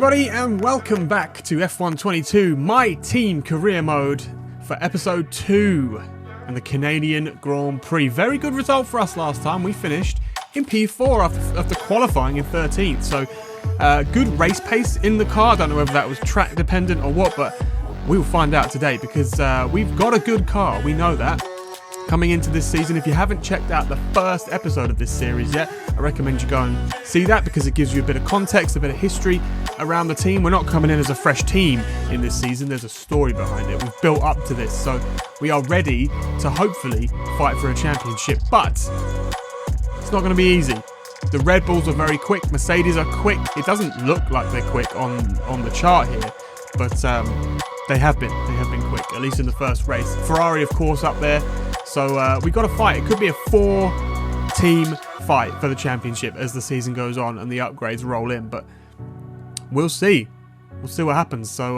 everybody, and welcome back to F122, my team career mode for episode 2 and the Canadian Grand Prix. Very good result for us last time. We finished in P4 after qualifying in 13th. So good race pace in the car. I don't know whether that was track dependent or what, but we will find out today because we've got a good car. We know that. Coming into this season, if you haven't checked out the first episode of this series yet, I recommend you go and see that because it gives you a bit of context, a bit of history around the team. We're not coming in as a fresh team in this season. There's a story behind it. We've built up to this, so we are ready to hopefully fight for a championship. But it's not going to be easy. The Red Bulls are very quick. Mercedes are quick. It doesn't look like they're quick on the chart here, but they have been. They have been quick, at least in the first race. Ferrari, of course, up there. So we've got to fight. It could be a 4-team fight for the championship as the season goes on and the upgrades roll in. But we'll see. We'll see what happens. So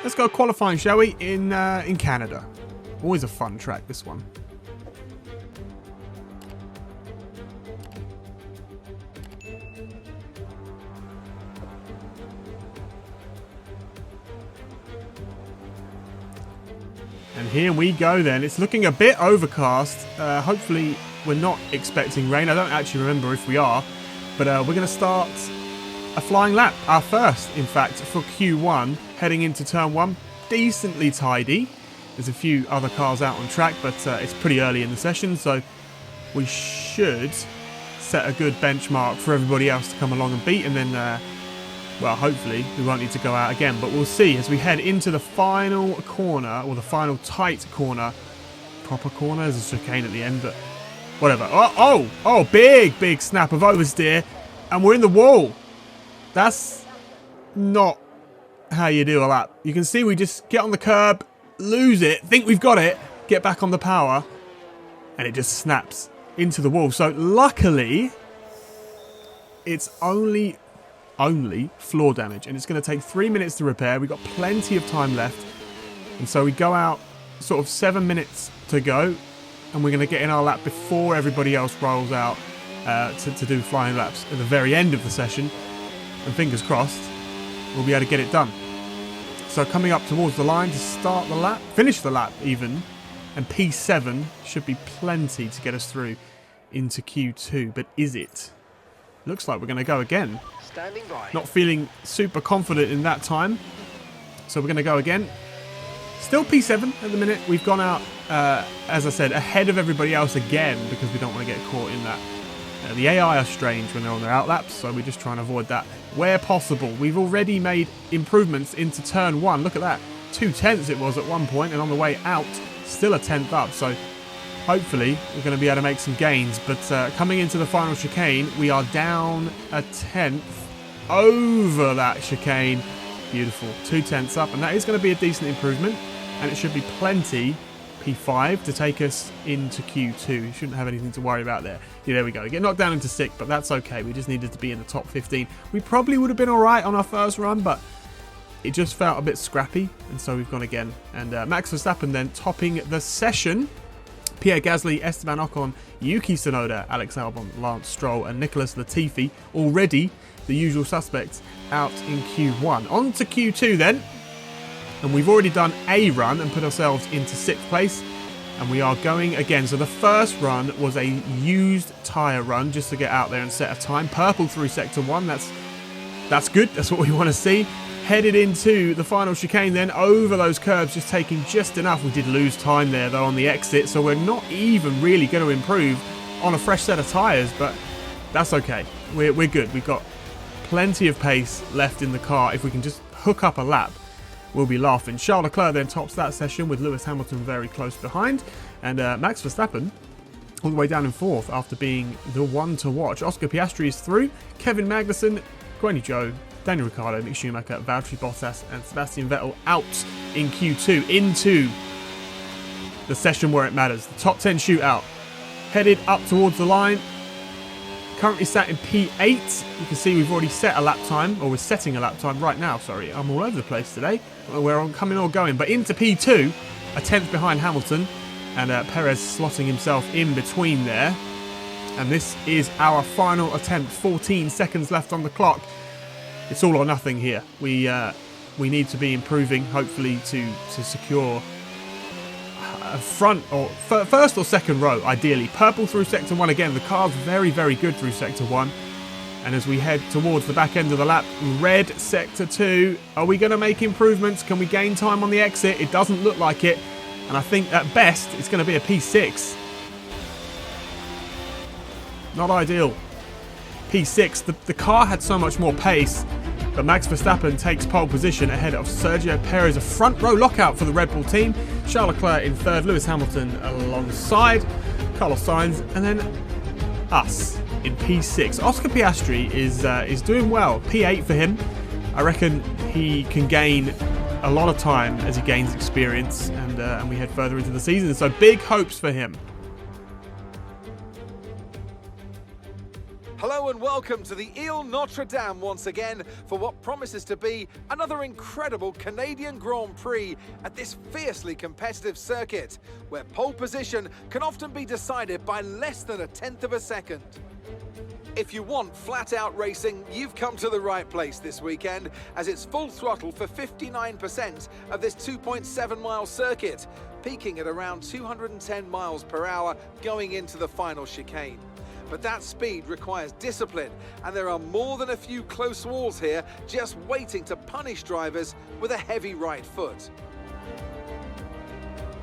let's go qualifying, shall we? In Canada. Always a fun track, this one. And here we go then. It's looking a bit overcast. Hopefully we're not expecting rain. I don't actually remember if we are. But we're going to start a flying lap. Our first, in fact, for Q1. Heading into turn 1. Decently tidy. There's a few other cars out on track, but it's pretty early in the session. So we should set a good benchmark for everybody else to come along and beat. And then... well, hopefully we won't need to go out again, but we'll see as we head into the final corner, or the final tight corner. Proper corner, there's a chicane at the end, but whatever. Oh, big snap of oversteer, and we're in the wall. That's not how you do a lap. You can see we just get on the curb, lose it, think we've got it, get back on the power, and it just snaps into the wall. So luckily, it's only floor damage, and it's going to take 3 minutes to repair. We've got plenty of time left, and so we go out sort of 7 minutes to go, and we're going to get in our lap before everybody else rolls out to do flying laps at the very end of the session, and fingers crossed we'll be able to get it done. So coming up towards the line to start the lap, finish the lap even, and P7 should be plenty to get us through into Q2, but is it? Looks like we're going to go again. Standing by. Not feeling super confident in that time. So we're going to go again. Still P7 at the minute. We've gone out, as I said, ahead of everybody else again because we don't want to get caught in that. The AI are strange when they're on their outlaps, so we're just trying to avoid that where possible. We've already made improvements into turn 1. Look at that. 2/10 it was at one point, and on the way out, still a 10th up. So hopefully we're going to be able to make some gains. But coming into the final chicane, we are down a 10th over that chicane. Beautiful. 2/10 up, and that is going to be a decent improvement, and it should be plenty, P5, to take us into Q2. You shouldn't have anything to worry about there. Yeah, there we go. Get knocked down into 6th, but that's okay. We just needed to be in the top 15. We probably would have been alright on our first run, but it just felt a bit scrappy, and so we've gone again. And Max Verstappen then topping the session. Pierre Gasly, Esteban Ocon, Yuki Tsunoda, Alex Albon, Lance Stroll and Nicholas Latifi, already the usual suspects, out in Q1. On to Q2 then, and we've already done a run and put ourselves into 6th place, and we are going again. So the first run was a used tyre run just to get out there and set a time. Purple through Sector 1, that's good, that's what we want to see. Headed into the final chicane then, over those curbs, just taking just enough. We did lose time there though on the exit, so we're not even really going to improve on a fresh set of tyres, but that's okay. We're good. We've got plenty of pace left in the car. If we can just hook up a lap, we'll be laughing. Charles Leclerc then tops that session with Lewis Hamilton very close behind, and Max Verstappen all the way down in 4th after being the one to watch. Oscar Piastri is through. Kevin Magnussen, Guanyu Zhou, Daniel Ricciardo, Mick Schumacher, Valtteri Bottas and Sebastian Vettel out in Q2 into the session where it matters. The top 10 shootout. Headed up towards the line. Currently sat in P8. You can see we've already set a lap time, or we're setting a lap time right now, sorry. I'm all over the place today. We're on coming or going. But into P2, a 10th behind Hamilton, and Perez slotting himself in between there. And this is our final attempt. 14 seconds left on the clock. it's all or nothing here. We need to be improving, hopefully, to secure a front or first or second row, ideally. Purple through Sector 1 again. The car's very, very good through Sector 1. And as we head towards the back end of the lap, red Sector 2. Are we going to make improvements? Can we gain time on the exit? It doesn't look like it. And I think at best, it's going to be a P6. Not ideal. P6. The car had so much more pace, but Max Verstappen takes pole position ahead of Sergio Perez. A front row lockout for the Red Bull team. Charles Leclerc in third, Lewis Hamilton alongside Carlos Sainz, and then us in P6. Oscar Piastri is doing well. P8 for him. I reckon he can gain a lot of time as he gains experience, and we head further into the season. So big hopes for him. Hello and welcome to the Ile Notre Dame once again for what promises to be another incredible Canadian Grand Prix at this fiercely competitive circuit, where pole position can often be decided by less than a tenth of a second. If you want flat-out racing, you've come to the right place this weekend, as it's full throttle for 59% of this 2.7-mile circuit, peaking at around 210 miles per hour going into the final chicane. But that speed requires discipline, and there are more than a few close walls here just waiting to punish drivers with a heavy right foot.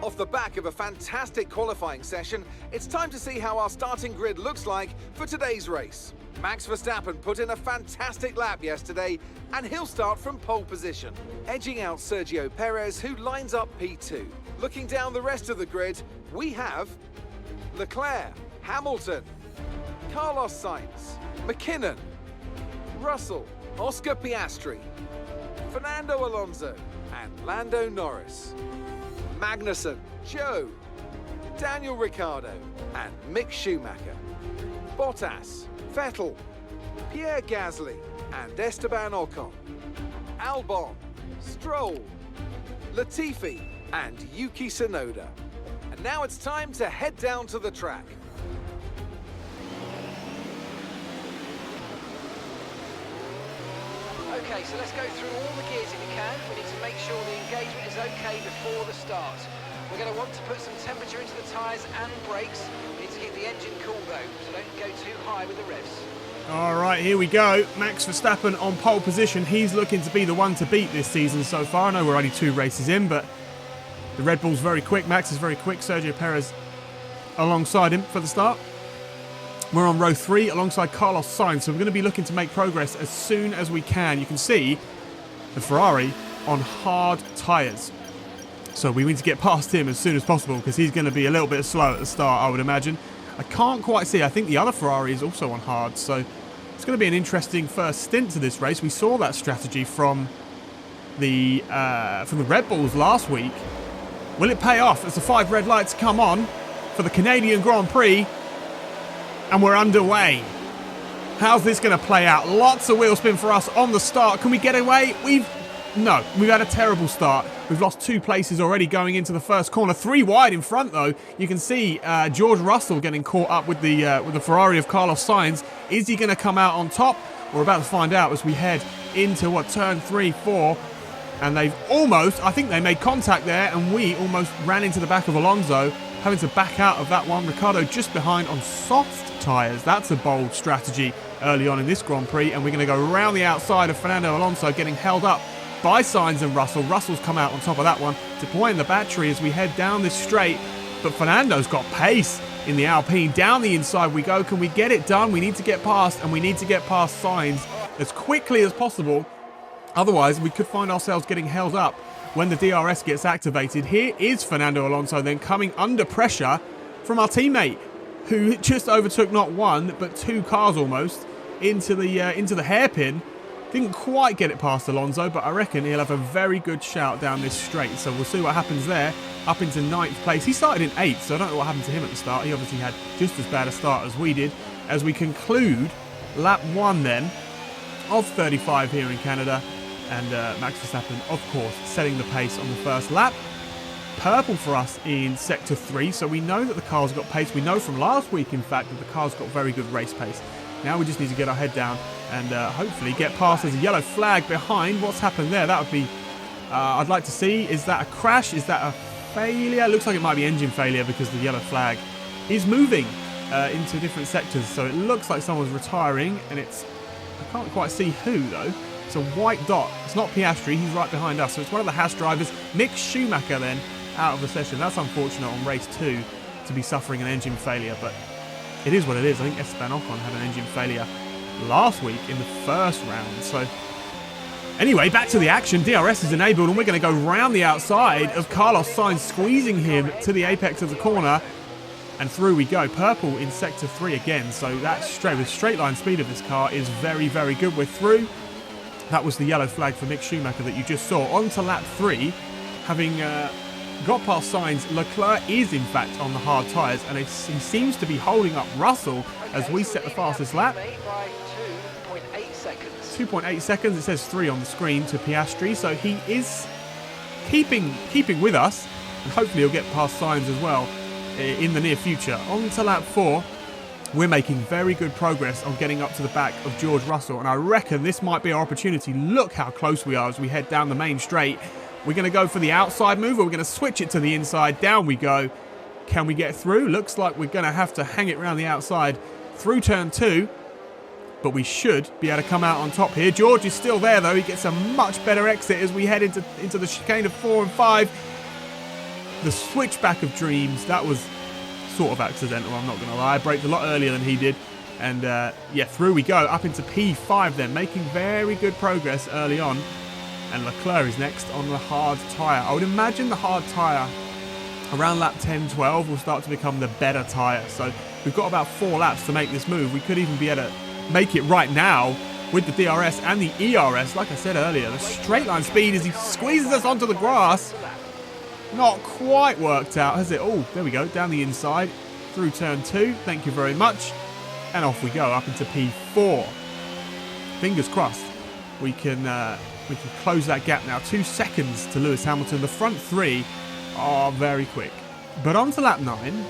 Off the back of a fantastic qualifying session, it's time to see how our starting grid looks like for today's race. Max Verstappen put in a fantastic lap yesterday, and he'll start from pole position, edging out Sergio Perez, who lines up P2. Looking down the rest of the grid, we have Leclerc, Hamilton, Carlos Sainz, McKinnon, Russell, Oscar Piastri, Fernando Alonso, and Lando Norris, Magnussen, Joe, Daniel Ricciardo, and Mick Schumacher, Bottas, Vettel, Pierre Gasly, and Esteban Ocon, Albon, Stroll, Latifi, and Yuki Tsunoda. And now it's time to head down to the track. Okay, so let's go through all the gears if we can. We need to make sure the engagement is okay before the start. We're going to want to put some temperature into the tyres and brakes. We need to keep the engine cool though, so don't go too high with the revs. All right, here we go. Max Verstappen on pole position. He's looking to be the one to beat this season so far. I know we're only 2 races in, but the Red Bull's very quick. Max is very quick. Sergio Perez alongside him for the start. We're on row 3 alongside Carlos Sainz, so we're going to be looking to make progress as soon as we can. You can see the Ferrari on hard tyres. So we need to get past him as soon as possible because he's going to be a little bit slow at the start, I would imagine. I can't quite see. I think the other Ferrari is also on hard, so it's going to be an interesting first stint to this race. We saw that strategy from the Red Bulls last week. Will it pay off as the 5 red lights come on for the Canadian Grand Prix? And we're underway. How's this going to play out? Lots of wheel spin for us on the start. Can we get away? We've had a terrible start. We've lost 2 places already going into the first corner. 3 wide in front though. You can see George Russell getting caught up with the Ferrari of Carlos Sainz. Is he going to come out on top? We're about to find out as we head into turn 3, 4. And I think they made contact there, and we almost ran into the back of Alonso, having to back out of that one. Ricciardo just behind on soft tyres. That's a bold strategy early on in this Grand Prix, and we're going to go around the outside of Fernando Alonso, getting held up by Sainz and Russell. Russell's come out on top of that one, deploying the battery as we head down this straight, but Fernando's got pace in the Alpine. Down the inside we go. Can we get it done? We need to get past, and we need to get past Sainz as quickly as possible. Otherwise, we could find ourselves getting held up when the DRS gets activated. Here is Fernando Alonso then coming under pressure from our teammate, who just overtook not 1 but 2 cars almost into the hairpin. Didn't quite get it past Alonso, but I reckon he'll have a very good shout down this straight. So we'll see what happens there. Up into 9th place. He started in 8th, so I don't know what happened to him at the start. He obviously had just as bad a start as we did. As we conclude lap 1 then of 35 here in Canada. And Max Verstappen, of course, setting the pace on the first lap. Purple for us in Sector 3, so we know that the car's got pace. We know from last week, in fact, that the car's got very good race pace. Now we just need to get our head down and hopefully get past. There's a yellow flag behind. What's happened there? That would be, I'd like to see, is that a crash? Is that a failure? Looks like it might be engine failure because the yellow flag is moving into different sectors. So it looks like someone's retiring, and it's, I can't quite see who though. It's a white dot. It's not Piastri, he's right behind us. So it's one of the Haas drivers. Mick Schumacher then out of the session. That's unfortunate on race 2 to be suffering an engine failure, but it is what it is. I think Esteban Ocon had an engine failure last week in the first round. So anyway, back to the action. DRS is enabled, and we're going to go round the outside of Carlos Sainz, squeezing him to the apex of the corner. And through we go. Purple in sector 3 again. So that straight line speed of this car is very, very good. We're through. That was the yellow flag for Mick Schumacher that you just saw. On to lap 3. Having got past Sainz, Leclerc is in fact on the hard tyres, and he seems to be holding up Russell as we set the fastest lap. 2.8 seconds. It says 3 on the screen to Piastri, so he is keeping with us, and hopefully he'll get past Sainz as well in the near future. On to lap 4. We're making very good progress on getting up to the back of George Russell, and I reckon this might be our opportunity. Look how close we are as we head down the main straight. We're going to go for the outside move, or we're going to switch it to the inside. Down we go. Can we get through? Looks like we're going to have to hang it around the outside through turn 2, but we should be able to come out on top here. George is still there though. He gets a much better exit as we head into the chicane of 4 and 5. The switchback of dreams, that was sort of accidental, I'm not going to lie. I braked a lot earlier than he did. And yeah, through we go, up into P5 then, making very good progress early on. And Leclerc is next on the hard tyre. I would imagine the hard tyre around lap 10, 12 will start to become the better tyre. So we've got about 4 laps to make this move. We could even be able to make it right now with the DRS and the ERS. Like I said earlier, the straight line speed as he squeezes us onto the grass. Not quite worked out, has it? Oh, there we go, down the inside, through turn 2. Thank you very much. And off we go, up into P4. Fingers crossed we can close that gap now. 2 seconds to Lewis Hamilton. The front 3 are very quick. But on to lap 9,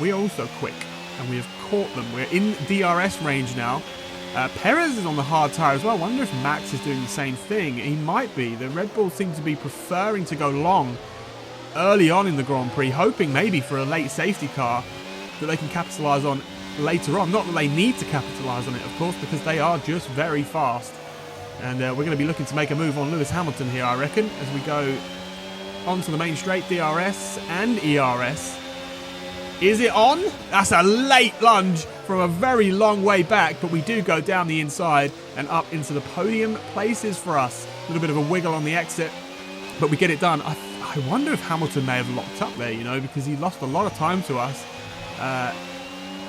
we're also quick, and we have caught them. We're in DRS range now. Perez is on the hard tyre as well. I wonder if Max is doing the same thing. He might be. The Red Bull seem to be preferring to go long early on in the Grand Prix, hoping maybe for a late safety car that they can capitalise on later on. Not that they need to capitalise on it, of course, because they are just very fast. And we're going to be looking to make a move on Lewis Hamilton here, I reckon, as we go onto the main straight. DRS and ERS. Is it on? That's a late lunge from a very long way back, but we do go down the inside and up into the podium places for us. A little bit of a wiggle on the exit, but we get it done. I wonder if Hamilton may have locked up there, you know, because he lost a lot of time to us. And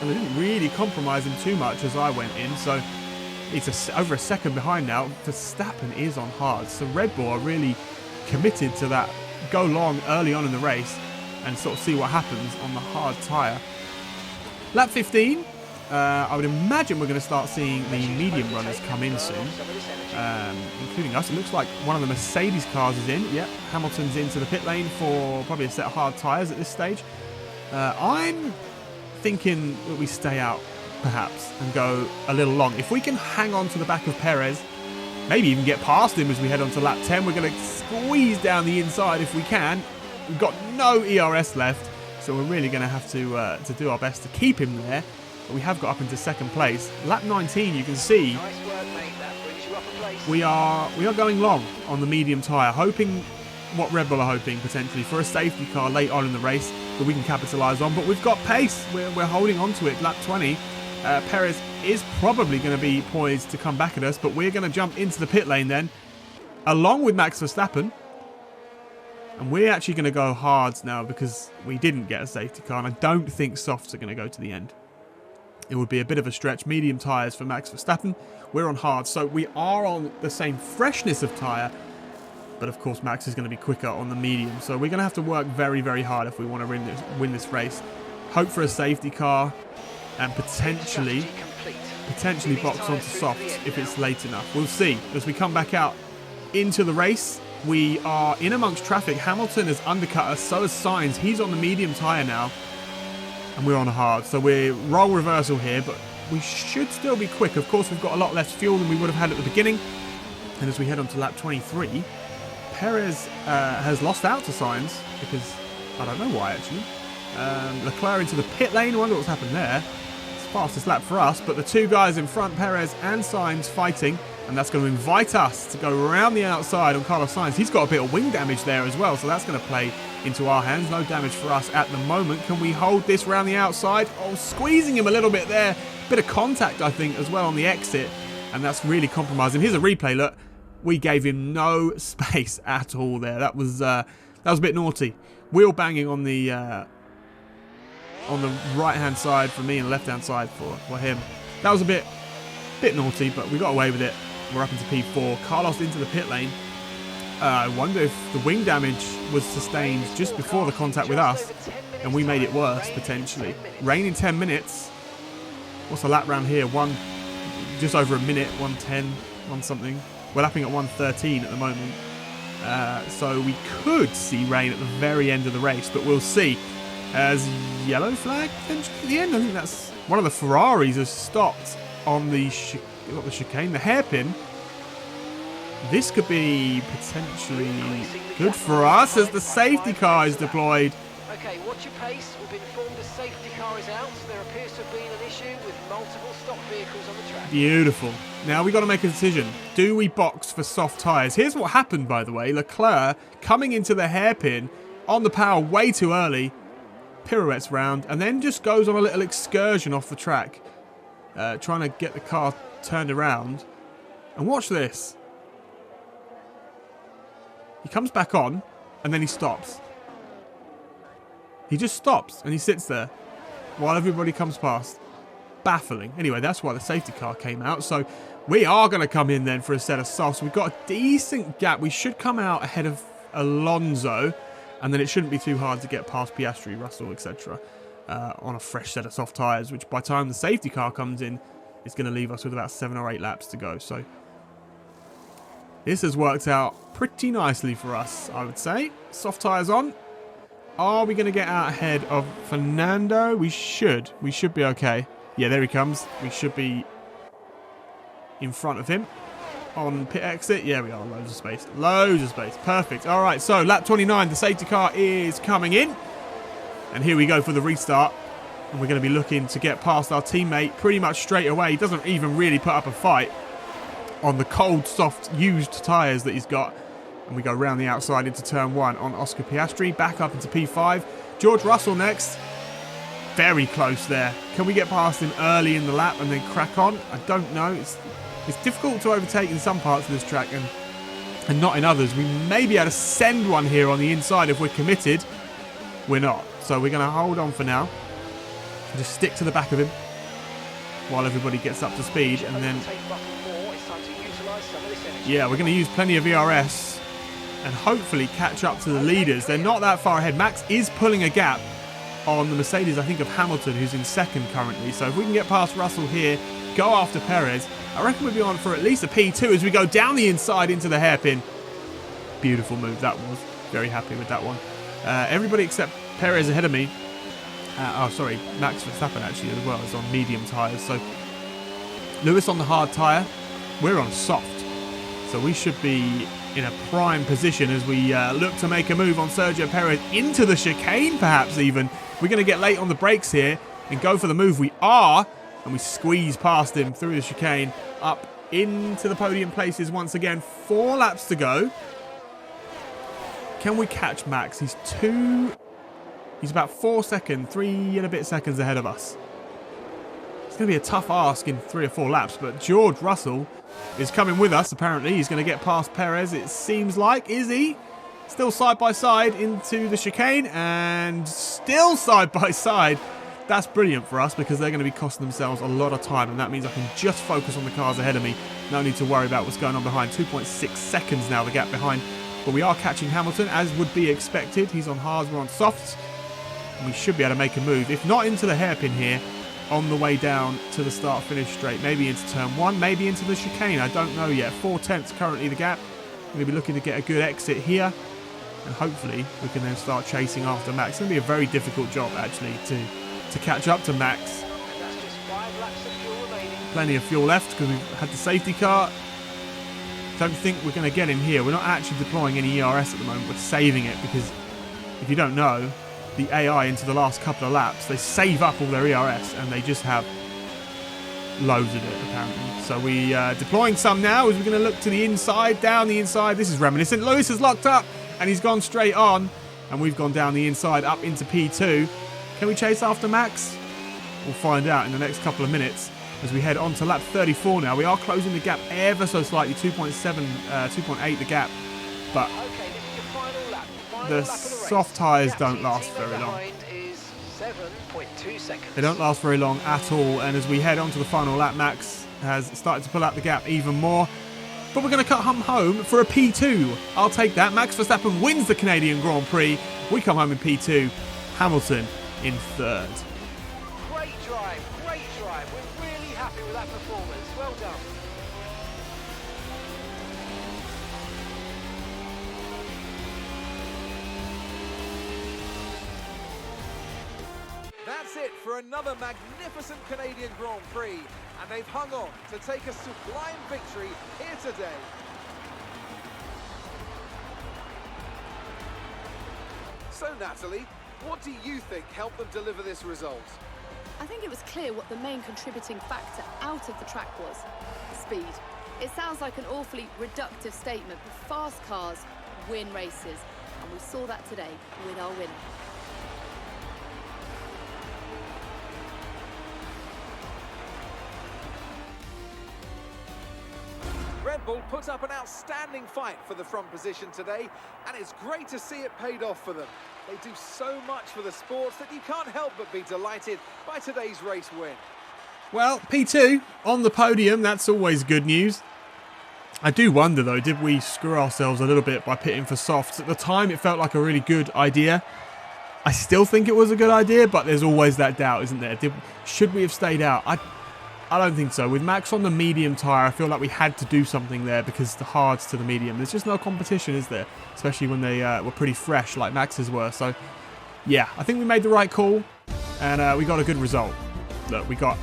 they didn't really compromise him too much as I went in, so it's over a second behind now. Verstappen is on hard, so Red Bull are really committed to that go long early on in the race and sort of see what happens on the hard tyre. Lap 15, I would imagine we're going to start seeing the medium runners come in soon, including us. It looks like one of the Mercedes cars is in. Yep, Hamilton's into the pit lane for probably a set of hard tyres at this stage. I'm thinking that we stay out, perhaps, and go a little long. If we can hang on to the back of Perez, maybe even get past him as we head on to lap 10, we're going to squeeze down the inside if we can. We've got no ERS left, so we're really going to have to do our best to keep him there. But we have got up into second place. Lap 19, you can see Nice work, mate. That brings you up a place. we are going long on the medium tyre, hoping what Red Bull are hoping potentially for a safety car late on in the race that we can capitalise on. But we've got pace. We're holding on to it. Lap 20, Perez is probably going to be poised to come back at us, but we're going to jump into the pit lane then, along with Max Verstappen. And we're actually going to go hards now because we didn't get a safety car, and I don't think softs are going to go to the end. It would be a bit of a stretch. Medium tyres for Max Verstappen. We're on hard, so we are on the same freshness of tyre, but of course Max is going to be quicker on the medium. So we're going to have to work very, very hard if we want to win this race. Hope for a safety car and potentially box onto softs if it's late enough. We'll see. As we come back out into the race, we are in amongst traffic. Hamilton has undercut us, so has Sainz. He's on the medium tyre now, and we're on hard. So we're role reversal here, but we should still be quick. Of course, we've got a lot less fuel than we would have had at the beginning. And as we head on to lap 23, Perez has lost out to Sainz because I don't know why actually. Leclerc into the pit lane. I wonder what's happened there. It's fastest lap for us, but the two guys in front, Perez and Sainz, fighting, and that's going to invite us to go around the outside on Carlos Sainz. He's got a bit of wing damage there as well, so that's going to play into our hands. No damage for us at the moment. Can we hold this round the outside? Oh, squeezing him a little bit there. Bit of contact, I think, as well on the exit, and that's really compromising. Here's a replay. Look, we gave him no space at all there. That was a bit naughty. Wheel banging on the right-hand side for me and the left-hand side for him. That was a bit naughty, but we got away with it. We're up into P4. Carlos into the pit lane. I wonder if the wing damage was sustained just before the contact with us, and we made it worse, potentially. Rain in 10 minutes. What's the lap round here? Just over a minute, 1:10, 1 something. We're lapping at 1:13 at the moment. So we could see rain at the very end of the race, but we'll see. As yellow flag potentially at the end. I think that's one of the Ferraris has stopped on the chicane, the hairpin. This could be potentially good for us as the safety car is deployed. Okay, watch your pace. We've been informed the safety car is out. There appears to have been an issue with multiple stock vehicles on the track. Beautiful. Now we got to make a decision. Do we box for soft tyres? Here's what happened, by the way. Leclerc coming into the hairpin on the power way too early, pirouettes round, and then just goes on a little excursion off the track, trying to get the car turned around. And watch this. He comes back on, and then he stops. He just stops, and he sits there while everybody comes past. Baffling. Anyway, that's why the safety car came out. So we are going to come in then for a set of softs. We've got a decent gap. We should come out ahead of Alonso, and then it shouldn't be too hard to get past Piastri, Russell, etc. On a fresh set of soft tyres, which by the time the safety car comes in, is going to leave us with about 7 or 8 laps to go. So this has worked out pretty nicely for us, I would say. Soft tyres on. Are we going to get out ahead of Fernando? We should. We should be okay. Yeah, there he comes. We should be in front of him on pit exit. Yeah, we are. Loads of space. Loads of space. Perfect. All right, so lap 29. The safety car is coming in. And here we go for the restart. And we're going to be looking to get past our teammate pretty much straight away. He doesn't even really put up a fight on the cold, soft, used tyres that he's got. And we go round the outside into turn 1 on Oscar Piastri. Back up into P5. George Russell next. Very close there. Can we get past him early in the lap and then crack on? I don't know. It's difficult to overtake in some parts of this track and not in others. We may be able to send one here on the inside if we're committed. We're not. So we're going to hold on for now. Just stick to the back of him while everybody gets up to speed. And then, yeah, we're going to use plenty of ERS and hopefully catch up to the leaders. They're not that far ahead. Max is pulling a gap on the Mercedes, I think, of Hamilton, who's in second currently. So if we can get past Russell here, go after Perez, I reckon we'll be on for at least a P2 as we go down the inside into the hairpin. Beautiful move that was. Very happy with that one. Everybody except Perez ahead of me. Max Verstappen actually as well is on medium tyres. So Lewis on the hard tyre. We're on soft. So we should be in a prime position as we look to make a move on Sergio Perez into the chicane, perhaps even. We're going to get late on the brakes here and go for the move. We are, and we squeeze past him through the chicane up into the podium places once again. 4 laps to go. Can we catch Max? He's about 3 and a bit seconds ahead of us. It's going to be a tough ask in 3 or 4 laps, but George Russell is coming with us, apparently. He's going to get past Perez, it seems like. Is he? Still side by side into the chicane, and still side by side. That's brilliant for us because they're going to be costing themselves a lot of time, and that means I can just focus on the cars ahead of me. No need to worry about what's going on behind. 2.6 seconds now, the gap behind. But we are catching Hamilton, as would be expected. He's on hards, we're on softs. And we should be able to make a move, if not into the hairpin here, on the way down to the start-finish straight. Maybe into turn 1, maybe into the chicane. I don't know yet. 4 tenths currently the gap. We're going to be looking to get a good exit here. And hopefully we can then start chasing after Max. It's going to be a very difficult job, actually, to catch up to Max. That's just 5 laps of fuel plenty of fuel left because we've had the safety car. Don't think we're going to get in here. We're not actually deploying any ERS at the moment. We're saving it because, if you don't know, the AI into the last couple of laps, they save up all their ERS and they just have loads of it, apparently. So we deploying some now as we're going to look to the inside, down the inside. This is reminiscent. Lewis has locked up and he's gone straight on. And we've gone down the inside up into P2. Can we chase after Max? We'll find out in the next couple of minutes as we head on to lap 34 now. We are closing the gap ever so slightly, 2.8 the gap. But Okay, this is your final lap. the soft tyres don't last very long. Is 7.2 seconds. They don't last very long at all. And as we head on to the final lap, Max has started to pull out the gap even more. But we're going to cut home for a P2. I'll take that. Max Verstappen wins the Canadian Grand Prix. We come home in P2. Hamilton in third. Great drive, great drive. We're really happy with that performance. Well done. That's it for another magnificent Canadian Grand Prix, and they've hung on to take a sublime victory here today. So Natalie, what do you think helped them deliver this result? I think it was clear what the main contributing factor out of the track was: speed. It sounds like an awfully reductive statement, but fast cars win races, and we saw that today with our winner. Red Bull put up an outstanding fight for the front position today, and it's great to see it paid off for them. They do so much for the sports that you can't help but be delighted by today's race win. Well, P2 on the podium. That's always good news. I do wonder, though, did we screw ourselves a little bit by pitting for softs? At the time, it felt like a really good idea. I still think it was a good idea, but there's always that doubt, isn't there? Should we have stayed out? I don't think so. With Max on the medium tyre, I feel like we had to do something there because the hards to the medium. There's just no competition, is there? Especially when they were pretty fresh like Max's were. So, yeah, I think we made the right call and we got a good result. Look, we got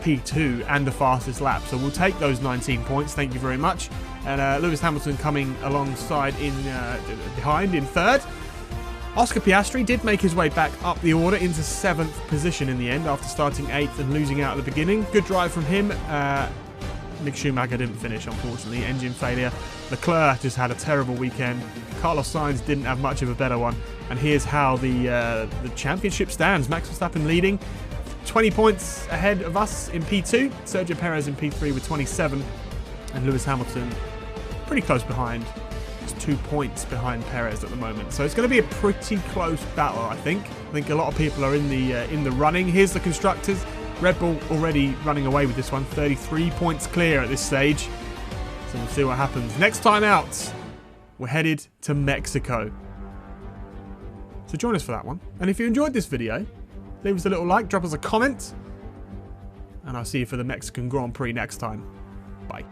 P2 and the fastest lap. So we'll take those 19 points. Thank you very much. And Lewis Hamilton coming alongside behind in third. Oscar Piastri did make his way back up the order into 7th position in the end after starting 8th and losing out at the beginning. Good drive from him. Mick Schumacher didn't finish, unfortunately. Engine failure. Leclerc just had a terrible weekend. Carlos Sainz didn't have much of a better one. And here's how the championship stands. Max Verstappen leading, 20 points ahead of us in P2. Sergio Perez in P3 with 27. And Lewis Hamilton pretty close behind. 2 points behind Perez at the moment, so it's going to be a pretty close battle. I think a lot of people are in the running. Here's the constructors. Red Bull already running away with this one, 33 points clear at this stage. So we'll see what happens next time out. We're headed to Mexico, so join us for that one. And if you enjoyed this video, leave us a little like, drop us a comment, and I'll see you for the Mexican Grand Prix next time. Bye.